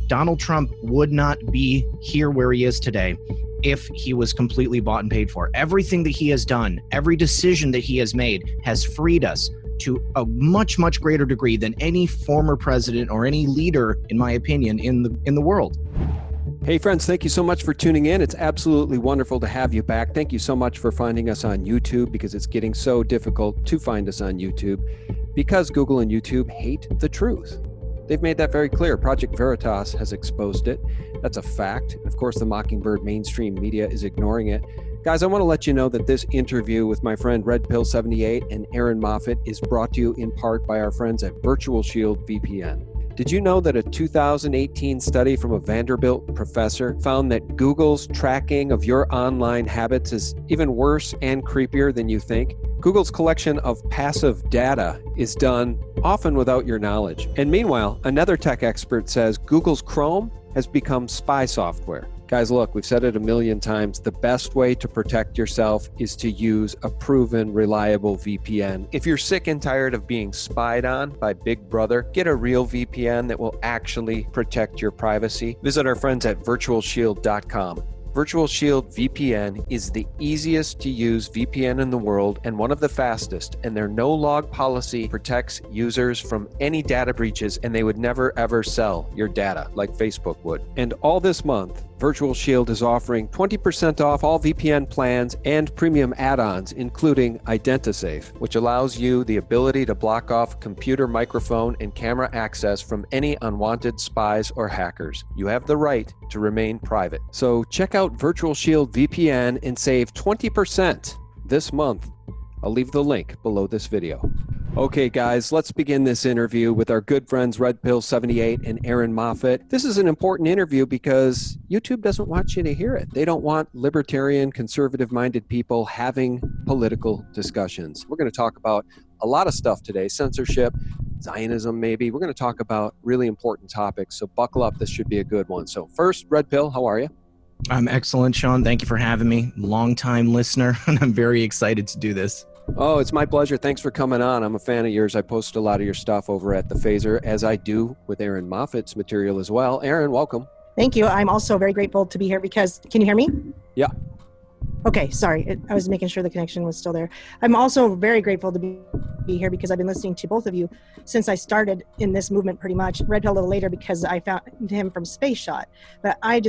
Donald Trump would not be here where he is today if he was completely bought and paid for. Everything that he has done, every decision that he has made has freed us to a much, much greater degree than any former president or any leader, in my opinion, in the world. Hey friends, thank you so much for tuning in. It's absolutely wonderful to have you back. Thank you so much for finding us on YouTube, because it's getting so difficult to find us on YouTube because Google and YouTube hate the truth. They've made that very clear. Project Veritas has exposed it. That's a fact. Of course, the Mockingbird mainstream media is ignoring it. Guys, I want to let you know that this interview with my friend RedPill78 and Erin Moffett is brought to you in part by our friends at Virtual Shield VPN. Did you know that a 2018 study from a Vanderbilt professor found that Google's tracking of your online habits is even worse and creepier than you think? Google's collection of passive data is done often without your knowledge. And meanwhile, another tech expert says Google's Chrome has become spy software. Guys, look, we've said it a million times. The best way to protect yourself is to use a proven, reliable VPN. If you're sick and tired of being spied on by Big Brother, get a real VPN that will actually protect your privacy. Visit our friends at virtualshield.com. Virtual Shield VPN is the easiest to use VPN in the world and one of the fastest, and their no-log policy protects users from any data breaches, and they would never ever sell your data like Facebook would. And all this month, Virtual Shield is offering 20% off all VPN plans and premium add-ons, including IdentiSafe, which allows you the ability to block off computer, microphone, and camera access from any unwanted spies or hackers. You have the right to remain private. So check out Virtual Shield VPN and save 20% this month. I'll leave the link below this video. Okay, guys, let's begin this interview with our good friends RedPill78 and Erin Moffett. This is an important interview because YouTube doesn't want you to hear it. They don't want libertarian, conservative-minded people having political discussions. We're going to talk about a lot of stuff today, censorship, Zionism maybe. We're going to talk about really important topics, so buckle up. This should be a good one. So first, Red Pill, how are you? I'm excellent, Sean. Thank you for having me. Long-time listener, and I'm very excited to do this. Oh, it's my pleasure. Thanks for coming on. I'm a fan of yours. I post a lot of your stuff over at The Phaser, as I do with Erin Moffett's material as well. Erin, welcome. Thank you. I'm also very grateful to be here because, can you hear me? Yeah. Okay, sorry. I was making sure the connection was still there. I'm also very grateful to be here because I've been listening to both of you since I started in this movement pretty much. Red Pill a little later because I found him from Space Shot. But I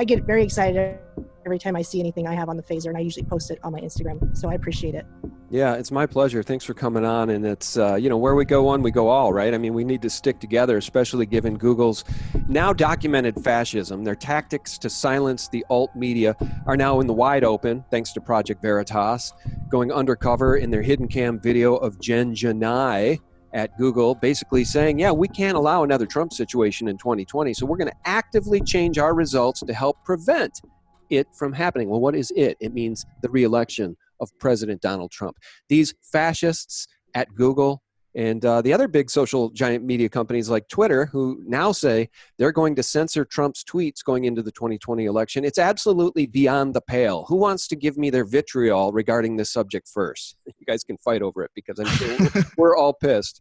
get very excited every time I see anything I have on the Phaser, and I usually post it on my Instagram. So I appreciate it. Yeah, it's my pleasure. Thanks for coming on. And it's, where we go one, we go all, right? I mean, we need to stick together, especially given Google's now documented fascism. Their tactics to silence the alt media are now in the wide open, thanks to Project Veritas, going undercover in their hidden cam video of Jen Janai at Google, basically saying, yeah, we can't allow another Trump situation in 2020, so we're going to actively change our results to help prevent it from happening. Well, what is it? It means the re-election of President Donald Trump. These fascists at Google and the other big social giant media companies like Twitter, who now say they're going to censor Trump's tweets going into the 2020 election. It's absolutely beyond the pale. Who wants to give me their vitriol regarding this subject first? You guys can fight over it because I'm sure we're all pissed.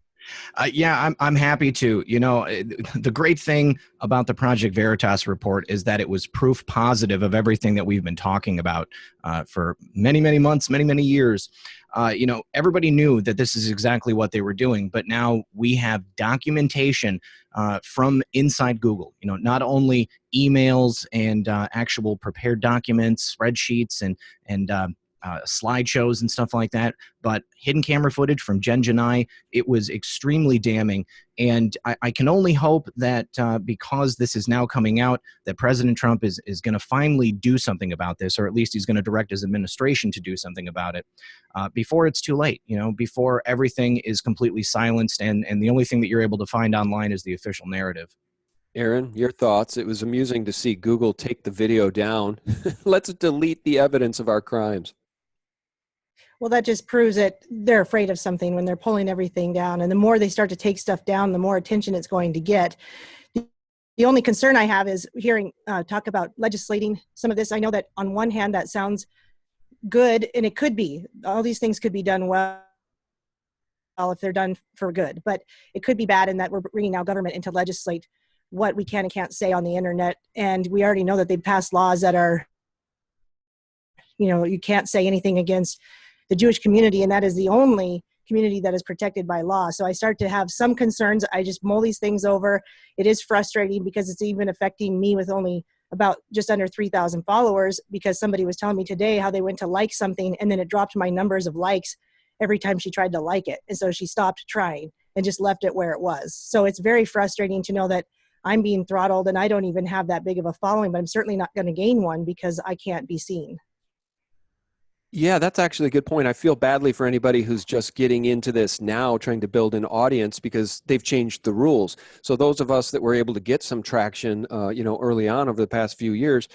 Yeah, I'm happy to. You know, the great thing about the Project Veritas report is that it was proof positive of everything that we've been talking about for many, many months, many, many years. Everybody knew that this is exactly what they were doing, but now we have documentation from inside Google. You know, not only emails and actual prepared documents, spreadsheets, and slideshows and stuff like that, but hidden camera footage from Jen Janai. It was extremely damning, and I can only hope that because this is now coming out, that President Trump is going to finally do something about this, or at least he's going to direct his administration to do something about it before it's too late, before everything is completely silenced and the only thing that you're able to find online is the official narrative. Erin, your thoughts? It was amusing to see Google take the video down. Let's delete the evidence of our crimes. Well, that just proves that they're afraid of something when they're pulling everything down. And the more they start to take stuff down, the more attention it's going to get. The only concern I have is hearing talk about legislating some of this. I know that on one hand, that sounds good, and it could be. All these things could be done well if they're done for good. But it could be bad in that we're bringing now government in to legislate what we can and can't say on the internet. And we already know that they've passed laws that are, you can't say anything against the Jewish community, and that is the only community that is protected by law. So I start to have some concerns. I just mull these things over. It is frustrating because it's even affecting me with only about just under 3,000 followers, because somebody was telling me today how they went to like something and then it dropped my numbers of likes every time she tried to like it. And so she stopped trying and just left it where it was. So it's very frustrating to know that I'm being throttled and I don't even have that big of a following, but I'm certainly not going to gain one because I can't be seen. Yeah, that's actually a good point. I feel badly for anybody who's just getting into this now, trying to build an audience, because they've changed the rules. So those of us that were able to get some traction, early on over the past few years,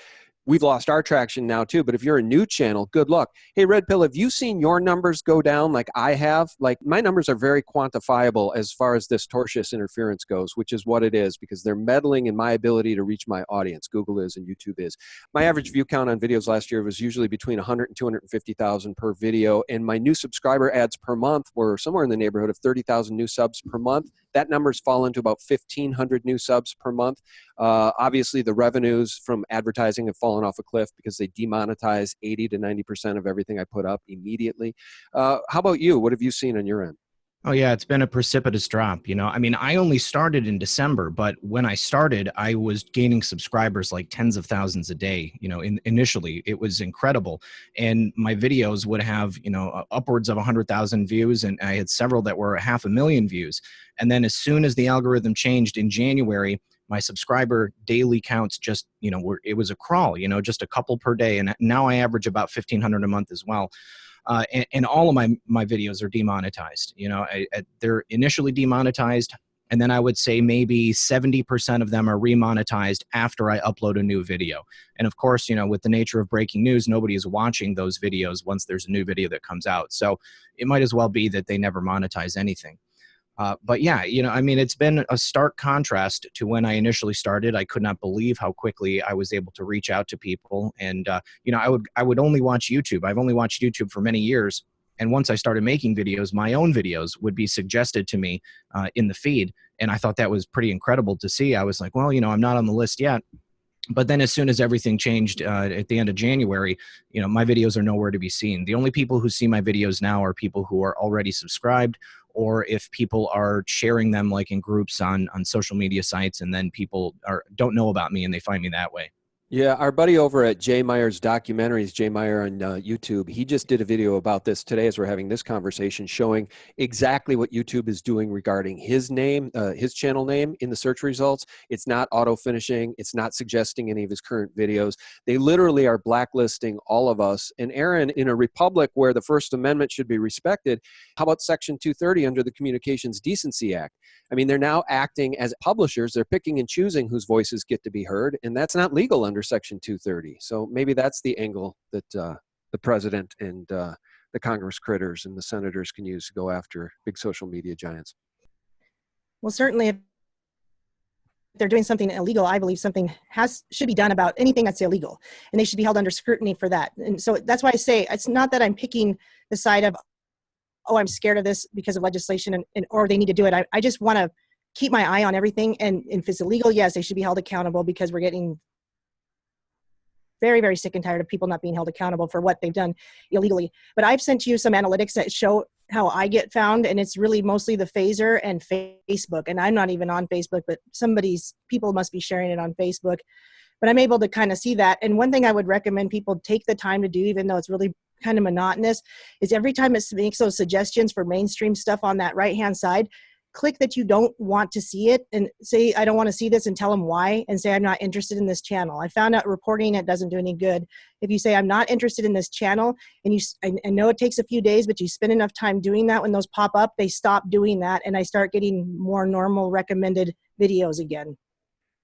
we've lost our traction now too. But if you're a new channel, good luck. Hey, Red Pill, have you seen your numbers go down like I have? Like, my numbers are very quantifiable as far as this tortious interference goes, which is what it is, because they're meddling in my ability to reach my audience. Google is and YouTube is. My average view count on videos last year was usually between 100 and 250,000 per video. And my new subscriber ads per month were somewhere in the neighborhood of 30,000 new subs per month. That number's fallen to about 1,500 new subs per month. Obviously, the revenues from advertising have fallen off a cliff because they demonetize 80 to 90% of everything I put up immediately. How about you? What have you seen on your end? Oh yeah, it's been a precipitous drop. I mean, I only started in December, but when I started, I was gaining subscribers like tens of thousands a day. Initially it was incredible, and my videos would have upwards of 100,000 views, and I had several that were 500,000 views. And then as soon as the algorithm changed in January, my subscriber daily counts just it was a crawl. Just a couple per day, and now I average about 1,500 a month as well. And all of my videos are demonetized. They're initially demonetized, and then I would say maybe 70% of them are remonetized after I upload a new video. And of course, with the nature of breaking news, nobody is watching those videos once there's a new video that comes out. So it might as well be that they never monetize anything. But yeah, I mean, it's been a stark contrast to when I initially started. I could not believe how quickly I was able to reach out to people. And, I would only watch YouTube. I've only watched YouTube for many years. And once I started making videos, my own videos would be suggested to me in the feed. And I thought that was pretty incredible to see. I was like, well, I'm not on the list yet. But then as soon as everything changed at the end of January, my videos are nowhere to be seen. The only people who see my videos now are people who are already subscribed, or if people are sharing them like in groups on social media sites, and then people don't know about me and they find me that way. Yeah, our buddy over at Jay Meyer's Documentaries, Jay Meyer on YouTube, he just did a video about this today as we're having this conversation, showing exactly what YouTube is doing regarding his name, his channel name in the search results. It's not auto-finishing. It's not suggesting any of his current videos. They literally are blacklisting all of us. And Erin, in a republic where the First Amendment should be respected, how about Section 230 under the Communications Decency Act? I mean, they're now acting as publishers. They're picking and choosing whose voices get to be heard, and that's not legal under Section 230. So maybe that's the angle that the president and the Congress critters and the senators can use to go after big social media giants. Well, certainly if they're doing something illegal, I believe something should be done about anything that's illegal, and they should be held under scrutiny for that. And so that's why I say it's not that I'm picking the side of, oh, I'm scared of this because of legislation or they need to do it. I just want to keep my eye on everything. And if it's illegal, yes, they should be held accountable, because we're getting very, very sick and tired of people not being held accountable for what they've done illegally. But I've sent you some analytics that show how I get found, and it's really mostly the phaser and Facebook. And I'm not even on Facebook, but people must be sharing it on Facebook. But I'm able to kind of see that. And one thing I would recommend people take the time to do, even though it's really kind of monotonous, is every time it makes those suggestions for mainstream stuff on that right-hand side, click that you don't want to see it and say, I don't want to see this, and tell them why, and say, I'm not interested in this channel. I found out reporting it doesn't do any good. If you say, I'm not interested in this channel, and I know it takes a few days, but you spend enough time doing that, when those pop up, they stop doing that, and I start getting more normal recommended videos again.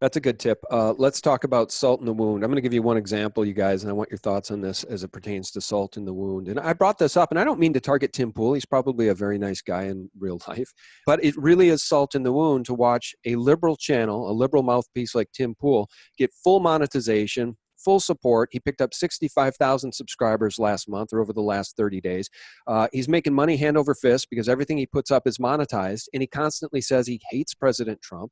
That's a good tip. Let's talk about salt in the wound. I'm going to give you one example, you guys, and I want your thoughts on this as it pertains to salt in the wound. And I brought this up, and I don't mean to target Tim Pool. He's probably a very nice guy in real life. But it really is salt in the wound to watch a liberal channel, a liberal mouthpiece like Tim Pool, get full monetization, full support. He picked up 65,000 subscribers last month or over the last 30 days. He's making money hand over fist because everything he puts up is monetized, and he constantly says he hates President Trump.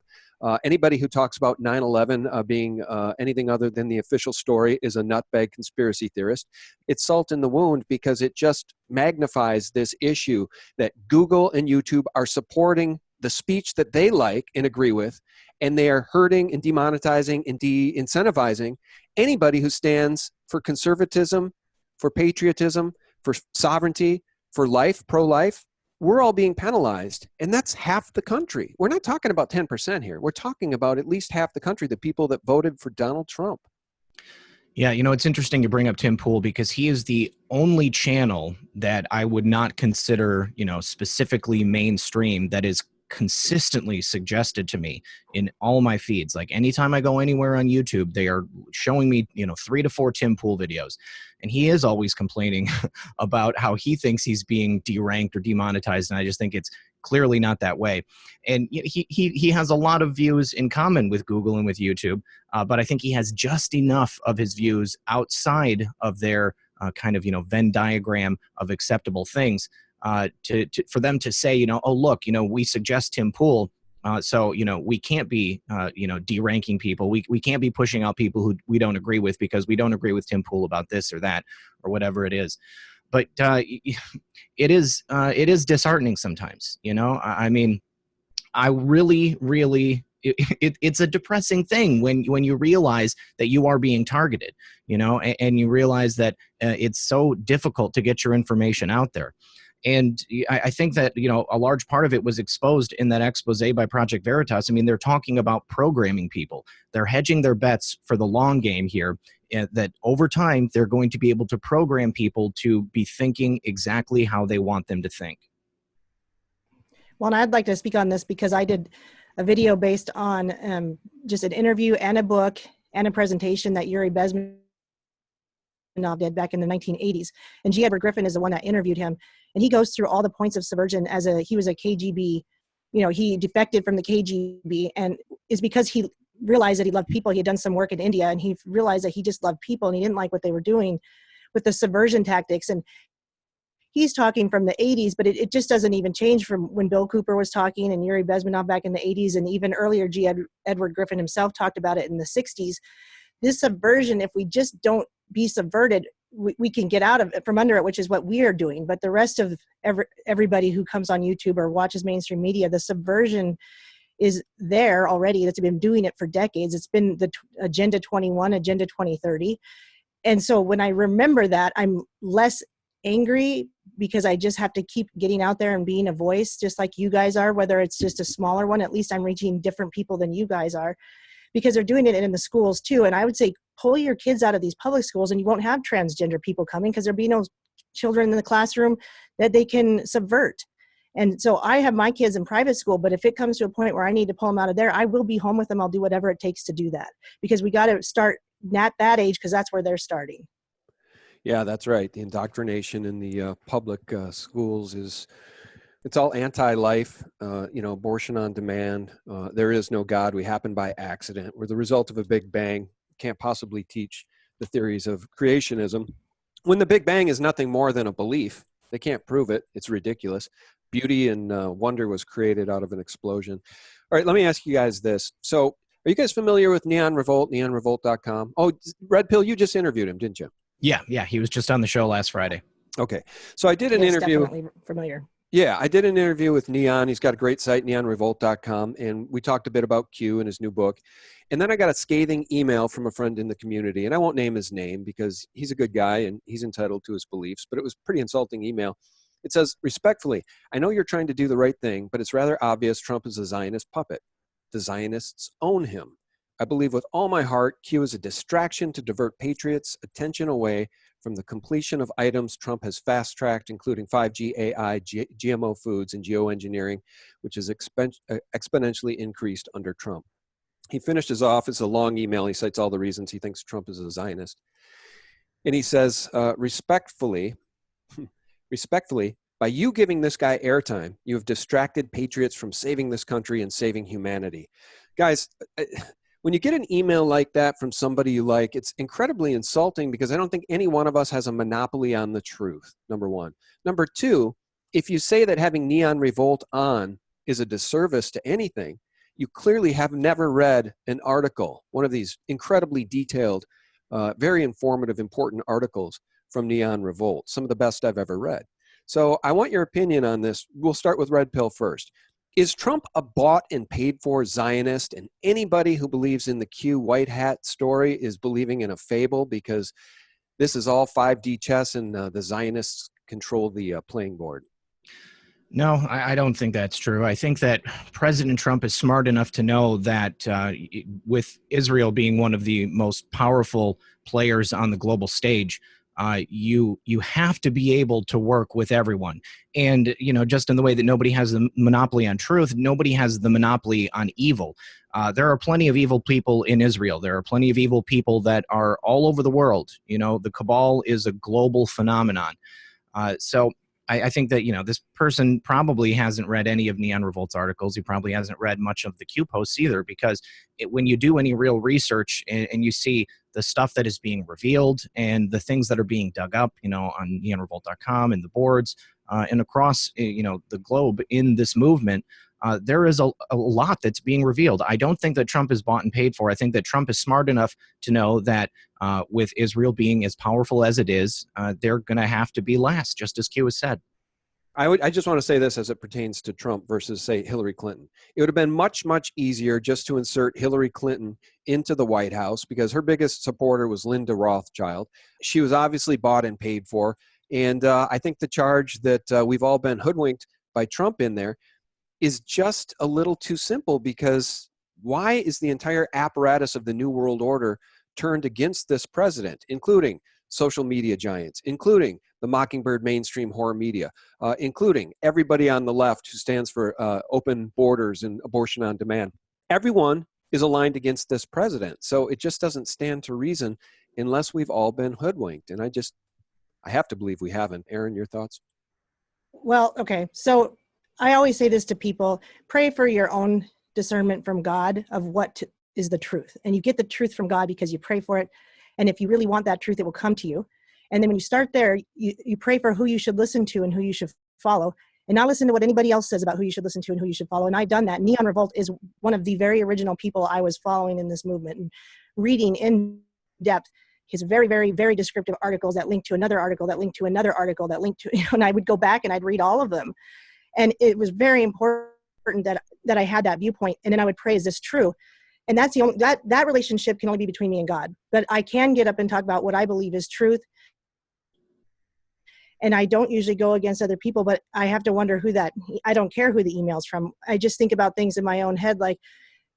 Anybody who talks about 9/11 being anything other than the official story is a nutbag conspiracy theorist. It's salt in the wound because it just magnifies this issue that Google and YouTube are supporting the speech that they like and agree with, and they are hurting and demonetizing and de-incentivizing anybody who stands for conservatism, for patriotism, for sovereignty, for life, pro-life. We're all being penalized, and that's half the country. We're not talking about 10% here. We're talking about at least half the country, the people that voted for Donald Trump. Yeah, it's interesting to bring up Tim Pool because he is the only channel that I would not consider, specifically mainstream that is consistently suggested to me in all my feeds. Like anytime I go anywhere on YouTube, they are showing me, 3 to 4 Tim Pool videos. And he is always complaining about how he thinks he's being deranked or demonetized. And I just think it's clearly not that way. And he has a lot of views in common with Google and with YouTube, but I think he has just enough of his views outside of their kind of, Venn diagram of acceptable things for them to say, oh, look, we suggest Tim Pool. So, we can't be, deranking people. We can't be pushing out people who we don't agree with because we don't agree with Tim Pool about this or that or whatever it is. But it is disheartening sometimes, I mean, I really, it's a depressing thing when you realize that you are being targeted, and you realize that it's so difficult to get your information out there. And I think that, a large part of it was exposed in that expose by Project Veritas. I mean, they're talking about programming people. They're hedging their bets for the long game here, that over time, they're going to be able to program people to be thinking exactly how they want them to think. Well, and I'd like to speak on this because I did a video based on just an interview and a book and a presentation that Yuri Bezmenov did back in the 1980s. And G. Edward Griffin is the one that interviewed him. And he goes through all the points of subversion he was a KGB, he defected from the KGB, and is because he realized that he loved people. He had done some work in India, and he realized that he just loved people and he didn't like what they were doing with the subversion tactics. And he's talking from the 80s, but it just doesn't even change from when Bill Cooper was talking and Yuri Bezmenov back in the 80s. And even earlier, G. Edward Griffin himself talked about it in the 60s. This subversion, if we just don't be subverted, we can get out of it from under it, which is what we are doing. But the rest of everybody who comes on YouTube or watches mainstream media, the subversion is there already. That's been doing it for decades. It's been the Agenda 21, Agenda 2030. And so when I remember that, I'm less angry because I just have to keep getting out there and being a voice, just like you guys are, whether it's just a smaller one. At least I'm reaching different people than you guys are, because they're doing it in the schools too. And I would say pull your kids out of these public schools and you won't have transgender people coming because there'll be no children in the classroom that they can subvert. And so I have my kids in private school, but if it comes to a point where I need to pull them out of there, I will be home with them. I'll do whatever it takes to do that, because we got to start at that age, because that's where they're starting. Yeah, that's right. The indoctrination in the public schools it's all anti-life, abortion on demand. There is no God. We happen by accident. We're the result of a Big Bang. Can't possibly teach the theories of creationism when the Big Bang is nothing more than a belief. They can't prove it. It's ridiculous. Beauty and wonder was created out of an explosion. All right, let me ask you guys this. So are you guys familiar with Neon Revolt, neonrevolt.com? Oh, Red Pill, you just interviewed him, didn't you? Yeah. He was just on the show last Friday. Okay. So I did an interview. Definitely familiar. Yeah, I did an interview with Neon. He's got a great site, neonrevolt.com, and we talked a bit about Q and his new book. And then I got a scathing email from a friend in the community, and I won't name his name because he's a good guy and he's entitled to his beliefs, but it was a pretty insulting email. It says, respectfully, I know you're trying to do the right thing, but it's rather obvious Trump is a Zionist puppet. The Zionists own him. I believe with all my heart, Q is a distraction to divert patriots' attention away from the completion of items Trump has fast-tracked, including 5G, AI, GMO foods, and geoengineering, which is exponentially increased under Trump. He finished his off. It's a long email. He cites all the reasons he thinks Trump is a Zionist. And he says, respectfully, by you giving this guy airtime, you have distracted patriots from saving this country and saving humanity. Guys, when you get an email like that from somebody you like, it's incredibly insulting because I don't think any one of us has a monopoly on the truth, number one. Number two, if you say that having Neon Revolt on is a disservice to anything, you clearly have never read an article, one of these incredibly detailed, very informative, important articles from Neon Revolt, some of the best I've ever read. So I want your opinion on this. We'll start with Red Pill first. Is Trump a bought and paid for Zionist, and anybody who believes in the Q white hat story is believing in a fable because this is all 5D chess and the Zionists control the playing board? No, I don't think that's true. I think that President Trump is smart enough to know that with Israel being one of the most powerful players on the global stage, you have to be able to work with everyone. And, just in the way that nobody has the monopoly on truth, nobody has the monopoly on evil. There are plenty of evil people in Israel. There are plenty of evil people that are all over the world. The cabal is a global phenomenon. So I think that, this person probably hasn't read any of Neon Revolt's articles. He probably hasn't read much of the Q posts either, because when you do any real research and you see the stuff that is being revealed and the things that are being dug up, on neonrevolt.com and the boards and across, the globe in this movement, there is a lot that's being revealed. I don't think that Trump is bought and paid for. I think that Trump is smart enough to know that with Israel being as powerful as it is, they're going to have to be last, just as Q has said. I just want to say this as it pertains to Trump versus, say, Hillary Clinton. It would have been much, much easier just to insert Hillary Clinton into the White House because her biggest supporter was Linda Rothschild. She was obviously bought and paid for. And I think the charge that we've all been hoodwinked by Trump in there is just a little too simple, because why is the entire apparatus of the New World Order turned against this president, including social media giants, including the Mockingbird mainstream horror media, including everybody on the left who stands for open borders and abortion on demand? Everyone is aligned against this president. So it just doesn't stand to reason unless we've all been hoodwinked. And I have to believe we haven't. Erin, your thoughts? Well, okay. So I always say this to people: pray for your own discernment from God of what is the truth. And you get the truth from God because you pray for it. And if you really want that truth, it will come to you. And then when you start there, you pray for who you should listen to and who you should follow, and not listen to what anybody else says about who you should listen to and who you should follow. And I've done that. Neon Revolt is one of the very original people I was following in this movement and reading in depth his very, very, very descriptive articles that link to another article, that link to another article, that link to, and I would go back and I'd read all of them. And it was very important that I had that viewpoint. And then I would pray, is this true? And that's the only, that relationship can only be between me and God. But I can get up and talk about what I believe is truth. And I don't usually go against other people, but I have to wonder I don't care who the email's from. I just think about things in my own head. Like,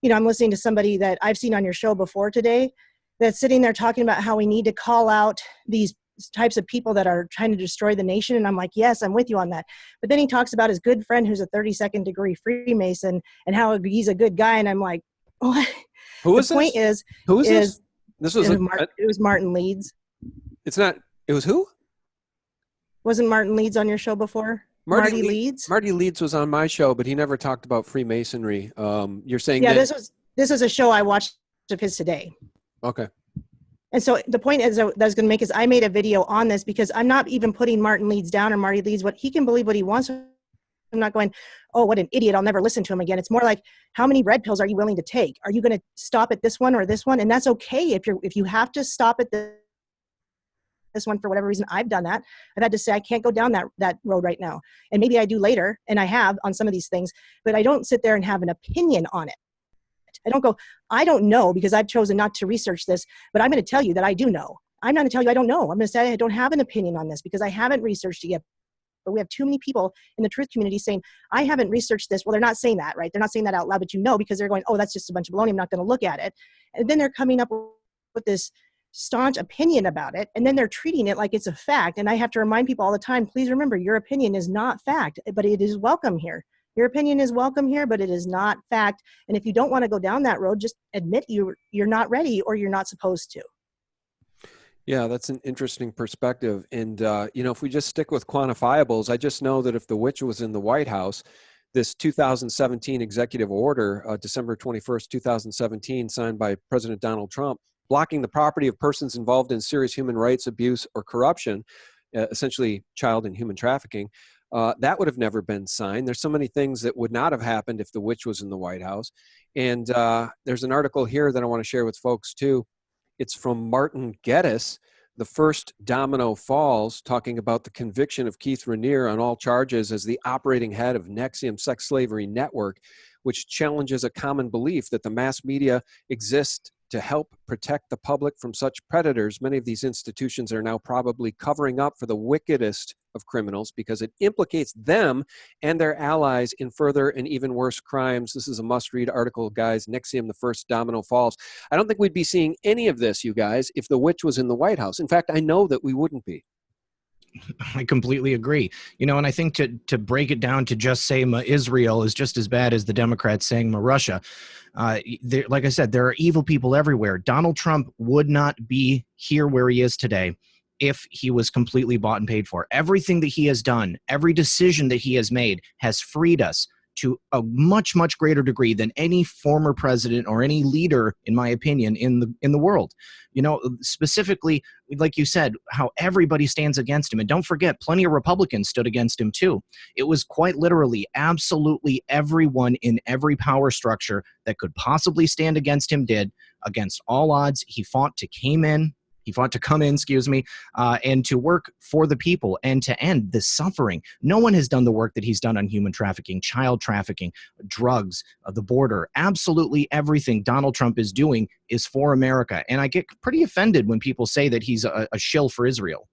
I'm listening to somebody that I've seen on your show before today that's sitting there talking about how we need to call out these types of people that are trying to destroy the nation. And I'm like, yes, I'm with you on that. But then he talks about his good friend who's a 32nd degree Freemason and how he's a good guy. And I'm like, what? Who is the point this? Who is this? This was it was Martin Leeds. It's not. It was who? Wasn't Martin Leeds on your show before? Marty Leeds. Marty Leeds was on my show, but he never talked about Freemasonry. You're saying this was a show I watched of his today. Okay. And so the point is that I was going to make is I made a video on this because I'm not even putting Martin Leeds down or Marty Leeds. What he can believe what he wants. I'm not going, oh, what an idiot, I'll never listen to him again. It's more like, how many red pills are you willing to take? Are you going to stop at this one or this one? And that's okay if you have to stop at this one for whatever reason. I've done that. I've had to say I can't go down that road right now. And maybe I do later, and I have on some of these things, but I don't sit there and have an opinion on it. I don't go, I don't know because I've chosen not to research this, but I'm going to tell you that I do know. I'm not going to tell you I don't know. I'm going to say I don't have an opinion on this because I haven't researched it yet. But we have too many people in the truth community saying, I haven't researched this. Well, they're not saying that, right? They're not saying that out loud, but because they're going, oh, that's just a bunch of baloney. I'm not going to look at it. And then they're coming up with this staunch opinion about it. And then they're treating it like it's a fact. And I have to remind people all the time, please remember, your opinion is not fact, but it is welcome here. Your opinion is welcome here, but it is not fact. And if you don't want to go down that road, just admit you're not ready or you're not supposed to. Yeah, that's an interesting perspective. And, if we just stick with quantifiables, I just know that if the witch was in the White House, this 2017 executive order, December 21st, 2017, signed by President Donald Trump, blocking the property of persons involved in serious human rights abuse or corruption, essentially child and human trafficking, that would have never been signed. There's so many things that would not have happened if the witch was in the White House. And there's an article here that I want to share with folks too. It's from Martin Geddes, The First Domino Falls, talking about the conviction of Keith Raniere on all charges as the operating head of NXIVM Sex Slavery Network, which challenges a common belief that the mass media exist to help protect the public from such predators. Many of these institutions are now probably covering up for the wickedest of criminals because it implicates them and their allies in further and even worse crimes. This is a must-read article, guys. NXIVM, The First Domino Falls. I don't think we'd be seeing any of this, you guys, if the witch was in the White House. In fact, I know that we wouldn't be. I completely agree. And I think to break it down to just say Israel is just as bad as the Democrats saying Russia. Like I said, there are evil people everywhere. Donald Trump would not be here where he is today if he was completely bought and paid for. Everything that he has done, every decision that he has made has freed us to a much, much greater degree than any former president or any leader, in my opinion, in the world. Specifically, like you said, how everybody stands against him. And don't forget, plenty of Republicans stood against him too. It was quite literally absolutely everyone in every power structure that could possibly stand against him did. Against all odds, he fought to come in, and to work for the people and to end the suffering. No one has done the work that he's done on human trafficking, child trafficking, drugs, the border. Absolutely everything Donald Trump is doing is for America. And I get pretty offended when people say that he's a shill for Israel.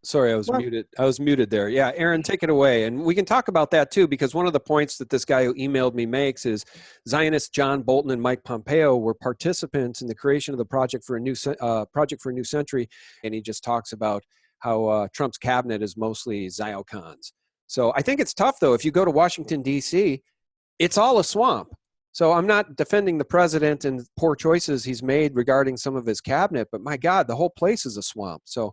Sorry, I was muted. I was muted there. Yeah, Erin, take it away. And we can talk about that too, because one of the points that this guy who emailed me makes is Zionists John Bolton and Mike Pompeo were participants in the creation of the Project for a New Century. And he just talks about how Trump's cabinet is mostly Ziocons. So I think it's tough, though. If you go to Washington, D.C., it's all a swamp. So I'm not defending the president and poor choices he's made regarding some of his cabinet, but my God, the whole place is a swamp. So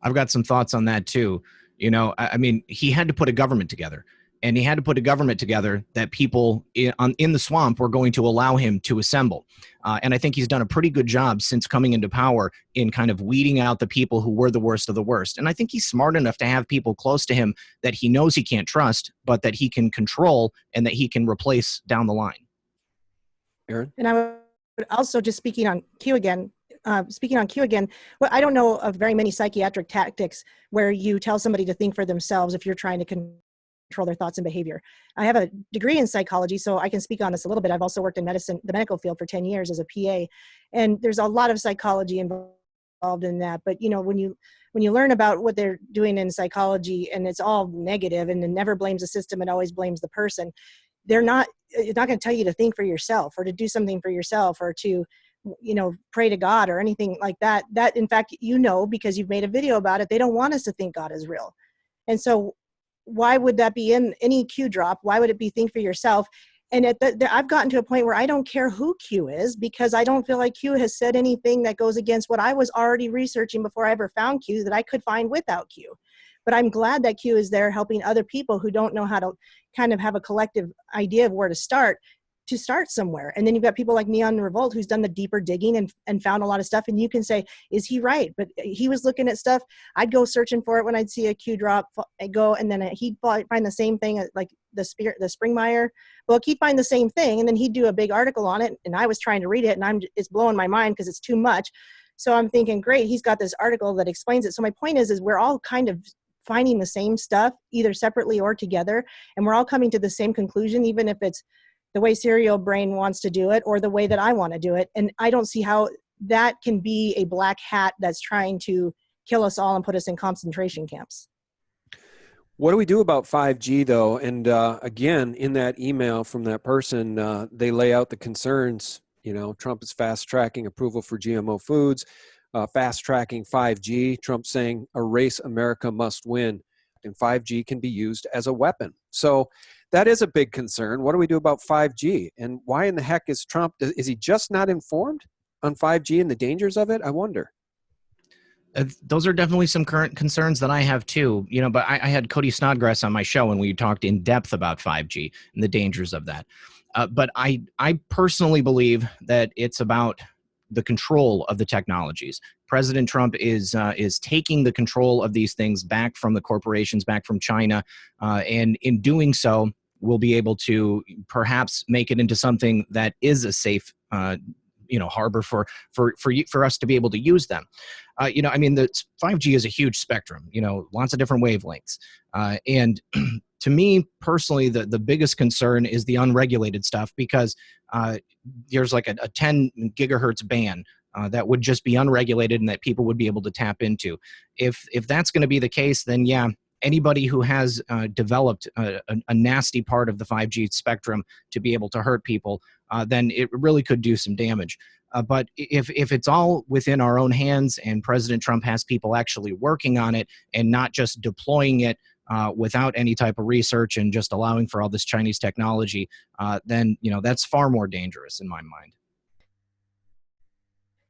I've got some thoughts on that too. I mean, he had to put a government together, and he had to put a government together that people in the swamp were going to allow him to assemble. And I think he's done a pretty good job since coming into power in kind of weeding out the people who were the worst of the worst. And I think he's smart enough to have people close to him that he knows he can't trust, but that he can control and that he can replace down the line. Erin? And I would also, just speaking on Q again, well, I don't know of very many psychiatric tactics where you tell somebody to think for themselves if you're trying to control their thoughts and behavior. I have a degree in psychology, so I can speak on this a little bit. I've also worked in the medical field for 10 years as a PA, and there's a lot of psychology involved in that. But when you learn about what they're doing in psychology, and it's all negative, and it never blames the system, it always blames the person. It's not going to tell you to think for yourself or to do something for yourself or to pray to God or anything like that. That, in fact, because you've made a video about it, they don't want us to think God is real. And so why would that be in any Q drop? Why would it be think for yourself? And I've gotten to a point where I don't care who Q is, because I don't feel like Q has said anything that goes against what I was already researching before I ever found Q that I could find without Q. But I'm glad that Q is there helping other people who don't know how to kind of have a collective idea of where to start somewhere. And then you've got people like Neon Revolt, who's done the deeper digging and found a lot of stuff. And you can say, is he right? But he was looking at stuff. I'd go searching for it when I'd see a Q drop. I'd go, and then he'd find the same thing, like the Springmeier book. He'd find the same thing, and then he'd do a big article on it. And I was trying to read it, and it's blowing my mind because it's too much. So I'm thinking, great, he's got this article that explains it. So my point is we're all kind of finding the same stuff, either separately or together. And we're all coming to the same conclusion, even if it's the way Serial Brain wants to do it or the way that I want to do it. And I don't see how that can be a black hat that's trying to kill us all and put us in concentration camps. What do we do about 5G, though? And again, in that email from that person, they lay out the concerns. Trump is fast-tracking approval for GMO foods, fast-tracking 5G. Trump saying, erase America must win. And 5G can be used as a weapon. So that is a big concern. What do we do about 5G? And why in the heck is Trump, is he just not informed on 5G and the dangers of it? I wonder. Those are definitely some current concerns that I have too. But I had Cody Snodgrass on my show and we talked in depth about 5G and the dangers of that. But I personally believe that it's about the control of the technologies. President Trump is taking the control of these things back from the corporations, back from China, and in doing so, we'll be able to perhaps make it into something that is a safe harbor for us to be able to use them. The 5G is a huge spectrum, lots of different wavelengths. And to me personally, the biggest concern is the unregulated stuff, because there's like a 10 gigahertz band that would just be unregulated and that people would be able to tap into. If that's going to be the case, then yeah, anybody who has developed a nasty part of the 5G spectrum to be able to hurt people, then it really could do some damage. But if it's all within our own hands and President Trump has people actually working on it and not just deploying it without any type of research and just allowing for all this Chinese technology, then that's far more dangerous in my mind.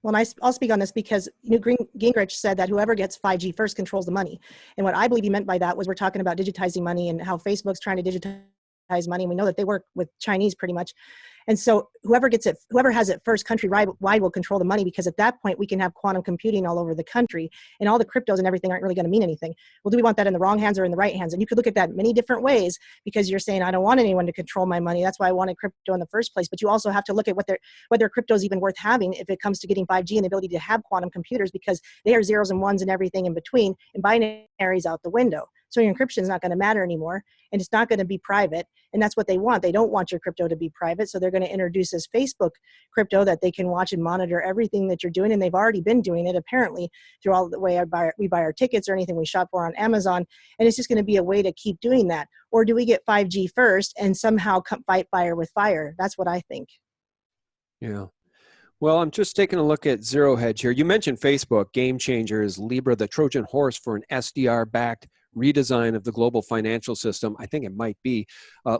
Well, I'll speak on this because Gingrich said that whoever gets 5G first controls the money. And what I believe he meant by that was we're talking about digitizing money and how Facebook's trying to digitize money. And we know that they work with Chinese pretty much. And so whoever has it first countrywide will control the money, because at that point we can have quantum computing all over the country and all the cryptos and everything aren't really going to mean anything. Well, do we want that in the wrong hands or in the right hands? And you could look at that many different ways, because you're saying, I don't want anyone to control my money. That's why I wanted crypto in the first place. But you also have to look at whether crypto is even worth having if it comes to getting 5G and the ability to have quantum computers, because they are zeros and ones and everything in between, and binaries out the window. So your encryption is not going to matter anymore, and it's not going to be private. And that's what they want. They don't want your crypto to be private. So they're going to introduce this Facebook crypto that they can watch and monitor everything that you're doing. And they've already been doing it, apparently, through all the way we buy our tickets or anything we shop for on Amazon. And it's just going to be a way to keep doing that. Or do we get 5G first and somehow fight fire with fire? That's what I think. Yeah. Well, I'm just taking a look at Zero Hedge here. You mentioned Facebook. Game changer is Libra, the Trojan horse for an SDR-backed redesign of the global financial system. I think it might be.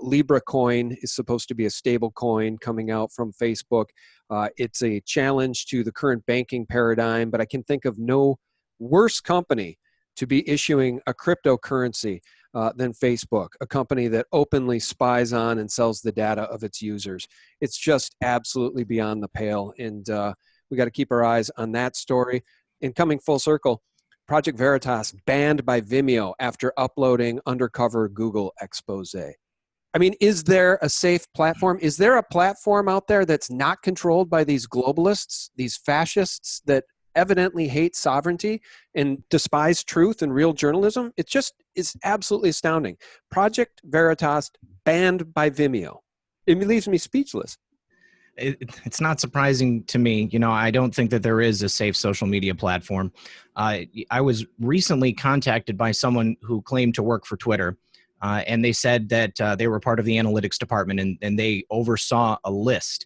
Libra coin is supposed to be a stable coin coming out from Facebook. It's a challenge to the current banking paradigm, but I can think of no worse company to be issuing a cryptocurrency than Facebook, a company that openly spies on and sells the data of its users. It's just absolutely beyond the pale, and we got to keep our eyes on that story. And coming full circle, Project Veritas banned by Vimeo after uploading undercover Google expose. I mean, is there a safe platform? Is there a platform out there that's not controlled by these globalists, these fascists that evidently hate sovereignty and despise truth and real journalism? It's absolutely astounding. Project Veritas banned by Vimeo. It leaves me speechless. It's not surprising to me. I don't think that there is a safe social media platform. I was recently contacted by someone who claimed to work for Twitter, and they said that they were part of the analytics department, and they oversaw a list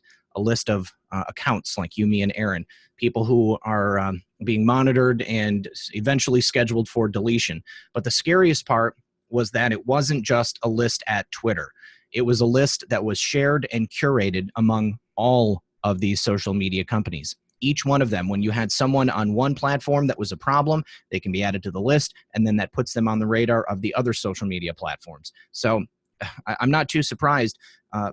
of accounts like you, me, and Erin, people who are being monitored and eventually scheduled for deletion. But the scariest part was that it wasn't just a list at Twitter. It was a list that was shared and curated among all of these social media companies. Each one of them, when you had someone on one platform that was a problem, they can be added to the list, and then that puts them on the radar of the other social media platforms. So I'm not too surprised,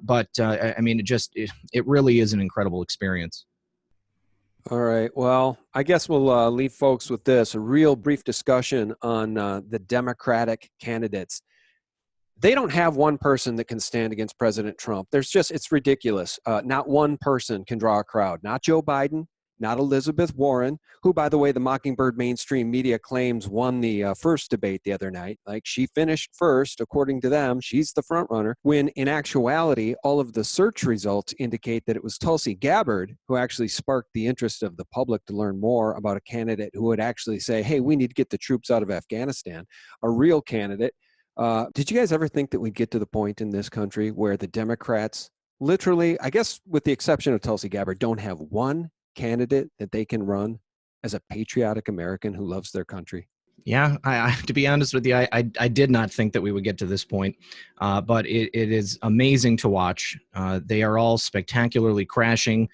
but I mean, it really is an incredible experience. All right. Well, I guess we'll leave folks with this, a real brief discussion on the Democratic candidates. They don't have one person that can stand against President Trump. It's ridiculous. Not one person can draw a crowd. Not Joe Biden, not Elizabeth Warren, who, by the way, the Mockingbird mainstream media claims won the first debate the other night. Like, she finished first, according to them. She's the front runner. When in actuality, all of the search results indicate that it was Tulsi Gabbard who actually sparked the interest of the public to learn more about a candidate who would actually say, hey, we need to get the troops out of Afghanistan, a real candidate. Did you guys ever think that we'd get to the point in this country where the Democrats literally, I guess with the exception of Tulsi Gabbard, don't have one candidate that they can run as a patriotic American who loves their country? Yeah, I to be honest with you, I did not think that we would get to this point, but it is amazing to watch. They are all spectacularly crashing.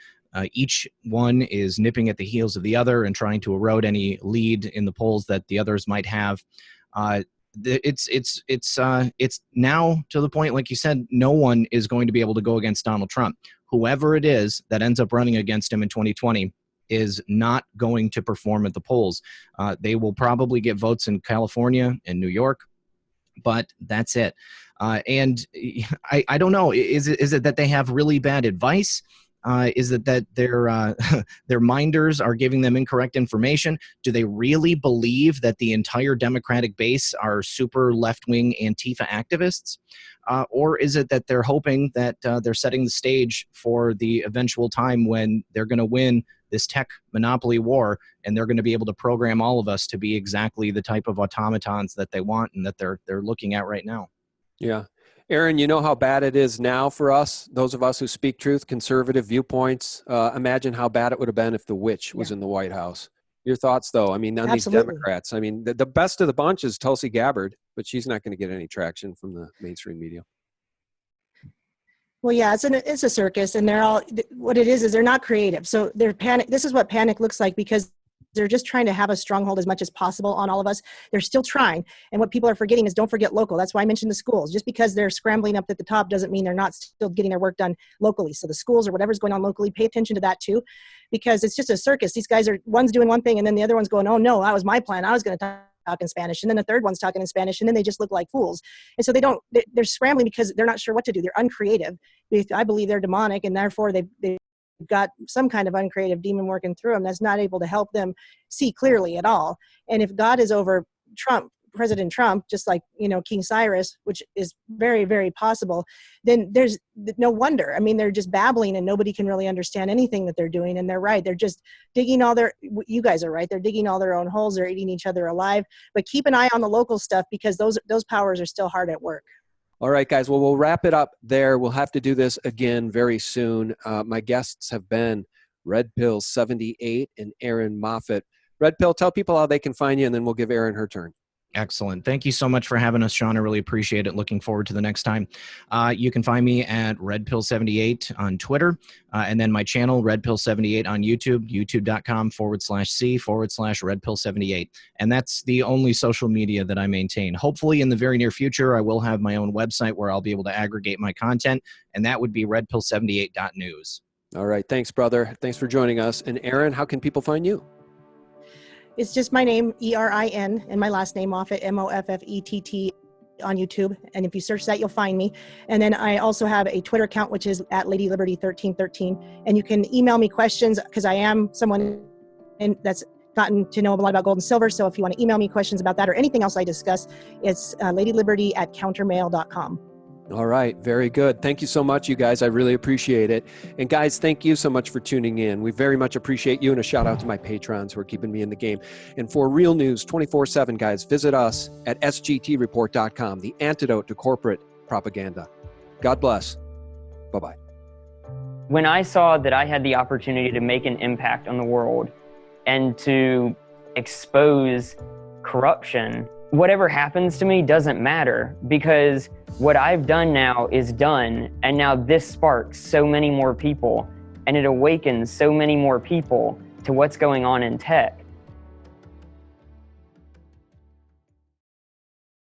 Each one is nipping at the heels of the other and trying to erode any lead in the polls that the others might have. It's now to the point, like you said, no one is going to be able to go against Donald Trump. Whoever it is that ends up running against him in 2020 is not going to perform at the polls. They will probably get votes in California and New York, but that's it. And I don't know. Is it that they have really bad advice? Is it that their minders are giving them incorrect information? Do they really believe that the entire Democratic base are super left-wing Antifa activists? Or is it that they're hoping that they're setting the stage for the eventual time when they're going to win this tech monopoly war, and they're going to be able to program all of us to be exactly the type of automatons that they want and that they're looking at right now? Yeah. Erin, you know how bad it is now for us, those of us who speak truth, conservative viewpoints. Imagine how bad it would have been if the witch was in the White House. Your thoughts, though? I mean, on Absolutely. these Democrats, I mean, the best of the bunch is Tulsi Gabbard, but she's not going to get any traction from the mainstream media. Well, yeah, it's a circus, and they're all, what it is they're not creative. So they're panic. This is what panic looks like, because they're just trying to have a stronghold as much as possible on all of us. They're still trying. And what people are forgetting is, don't forget local. That's why I mentioned the schools. Just because they're scrambling up at the top doesn't mean they're not still getting their work done locally. So the schools or whatever's going on locally, pay attention to that too, because it's just a circus. These guys one's doing one thing and then the other one's going, oh no, that was my plan. I was going to talk in Spanish. And then the third one's talking in Spanish, and then they just look like fools. And so they're scrambling because they're not sure what to do. They're uncreative. I believe they're demonic, and therefore they've got some kind of uncreative demon working through them that's not able to help them see clearly at all. And if God is over President Trump, just like, King Cyrus, which is very, very possible, then there's no wonder. I mean, they're just babbling and nobody can really understand anything that they're doing. And they're right. They're just digging you guys are right. They're digging all their own holes. They're eating each other alive. But keep an eye on the local stuff, because those powers are still hard at work. All right, guys. Well, we'll wrap it up there. We'll have to do this again very soon. My guests have been RedPill78 and Erin Moffett. RedPill, tell people how they can find you, and then we'll give Erin her turn. Excellent. Thank you so much for having us, Sean. I really appreciate it. Looking forward to the next time. You can find me at RedPill78 on Twitter, and then my channel, RedPill78 on YouTube, youtube.com/C/RedPill78. And that's the only social media that I maintain. Hopefully in the very near future, I will have my own website where I'll be able to aggregate my content, and that would be redpill78.news. All right. Thanks, brother. Thanks for joining us. And Erin, how can people find you? It's just my name, ERIN, and my last name, Moffett, MOFFETT, on YouTube. And if you search that, you'll find me. And then I also have a Twitter account, which is at LadyLiberty1313. And you can email me questions, because I am someone that's gotten to know a lot about gold and silver. So if you want to email me questions about that or anything else I discuss, it's LadyLiberty@countermail.com. All right. Very good. Thank you so much, you guys. I really appreciate it. And guys, thank you so much for tuning in. We very much appreciate you, and a shout out to my patrons who are keeping me in the game. And for real news 24/7, guys, visit us at sgtreport.com, the antidote to corporate propaganda. God bless. Bye-bye. When I saw that I had the opportunity to make an impact on the world and to expose corruption, whatever happens to me doesn't matter, because what I've done now is done. And now this sparks so many more people, and it awakens so many more people to what's going on in tech.